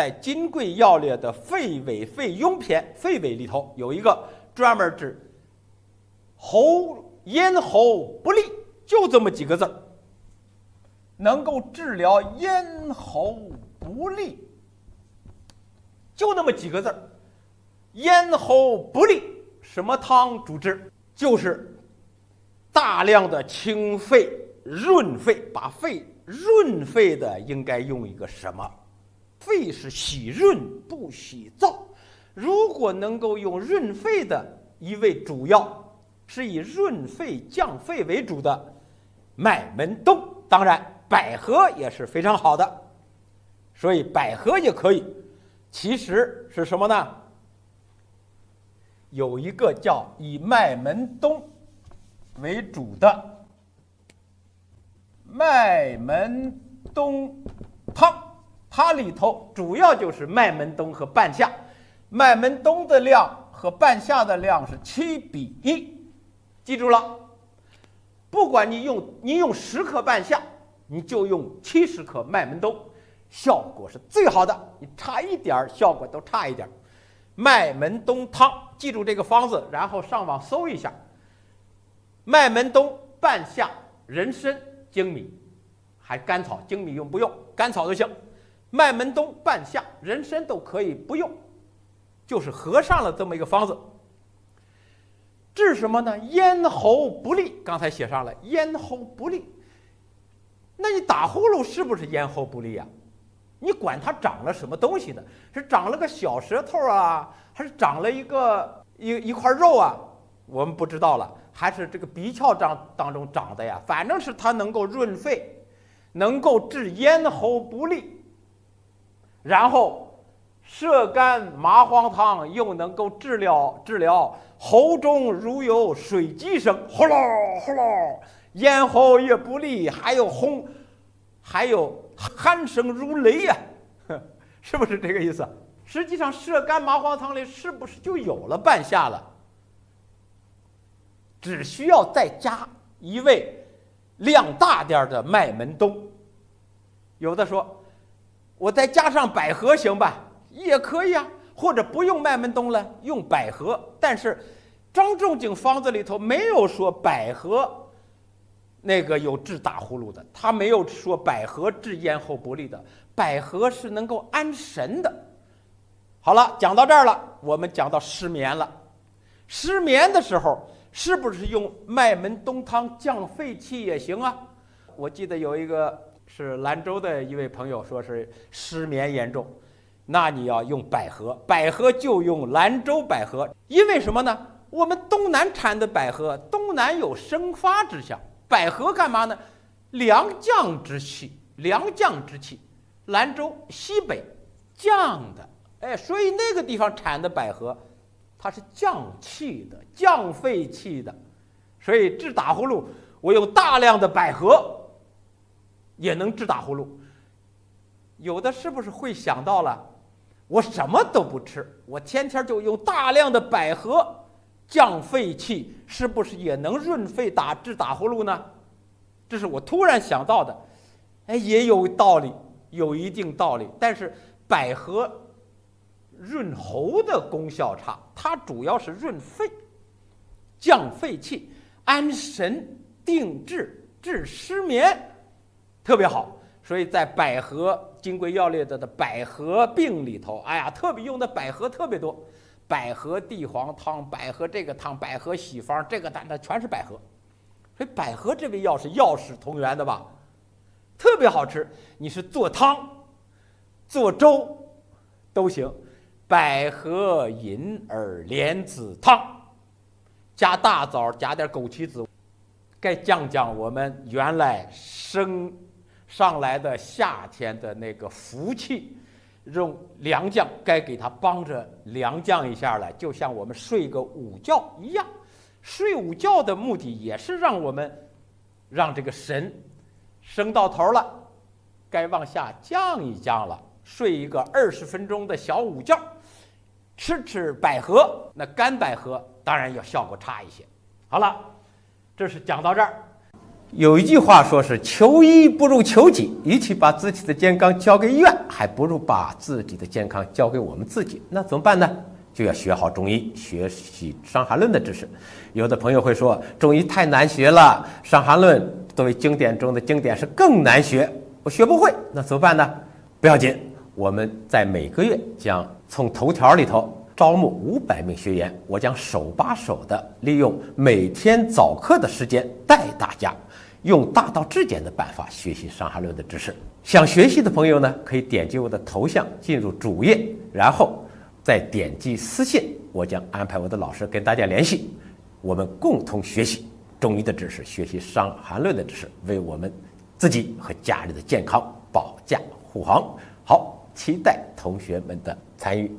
在《金匮要略》的肺痿肺痈篇，肺痿里头有一个专门治咽喉不利，就这么几个字儿，能够治疗咽喉不利，就那么几个字儿。咽喉不利，什么汤主治？就是大量的清肺润肺，把肺润肺的应该用一个什么？肺是喜润不喜燥，如果能够用润肺的一味主药，是以润肺降肺为主的麦门冬，当然百合也是非常好的，所以百合也可以。其实是什么呢？有一个叫以麦门冬为主的麦门冬汤，它里头主要就是麦门冬和半夏，麦门冬的量和半夏的量是7:1，记住了，不管你用10克半夏，你就用70克麦门冬，效果是最好的，你差一点效果都差一点。麦门冬汤，记住这个方子，然后上网搜一下。麦门冬、半夏、人参、粳米，还甘草，粳米用不用？甘草就行。麦门冬、半夏、人参都可以不用，就是合上了这么一个方子。治什么呢？咽喉不利，刚才写上了咽喉不利。那你打呼噜是不是咽喉不利啊？你管它长了什么东西呢？是长了个小舌头啊，还是长了一块肉啊？我们不知道了。还是这个鼻窍当中长的呀？反正是它能够润肺，能够治咽喉不利。然后射干麻黄汤又能够治疗喉中如有水击声，呼噜呼噜，咽喉也不利，还有鼾声如雷呀，是不是这个意思？实际上射干麻黄汤里是不是就有了半夏了？只需要再加一味量大点的麦门冬。有的说我再加上百合行吧？也可以啊，或者不用麦门冬了，用百合。但是张仲景方子里头没有说百合那个有治打呼噜的，他没有说百合治咽喉不利的，百合是能够安神的。好了，讲到这儿了，我们讲到失眠了。失眠的时候是不是用麦门冬汤降肺气也行啊？我记得有一个是兰州的一位朋友说是失眠严重，那你要用百合，百合就用兰州百合。因为什么呢？我们东南产的百合，东南有生发之象，百合干嘛呢？凉降之气，凉降之气。兰州西北降的，所以那个地方产的百合它是降气的，降肺气的。所以治打呼噜我用大量的百合也能治打呼噜。有的是不是会想到了，我什么都不吃，我天天就用大量的百合降肺气，是不是也能润肺治打呼噜呢？这是我突然想到的。也有道理，有一定道理。但是百合润喉的功效差，它主要是润肺，降肺气，安神定志，治失眠，特别好。所以在百合《金匮要略》的百合病里头，特别用的百合特别多，百合地黄汤，百合这个汤，百合喜方，这个它全是百合。所以百合这味药是药食同源的吧，特别好吃。你是做汤、做粥都行。百合银耳莲子汤，加大枣，加点枸杞子，该降降我们原来升上来的夏天的那个福气，用凉降，该给它帮着凉降一下了。就像我们睡个午觉一样，睡午觉的目的也是让这个神升到头了，该往下降一降了，睡一个20分钟的小午觉。吃百合，那干百合当然要效果差一些。好了，这是讲到这儿。有一句话说是求医不如求己，与其把自己的健康交给医院，还不如把自己的健康交给我们自己。那怎么办呢？就要学好中医，学习《伤寒论》的知识。有的朋友会说，中医太难学了，《伤寒论》作为经典中的经典是更难学，我学不会。那怎么办呢？不要紧，我们在每个月将从头条里头招募500名学员，我将手把手的利用每天早课的时间带大家用大道至简的办法学习《伤寒论》的知识。想学习的朋友呢，可以点击我的头像进入主页，然后再点击私信，我将安排我的老师跟大家联系，我们共同学习中医的知识，学习《伤寒论》的知识，为我们自己和家人的健康保驾护航。好，期待同学们的参与。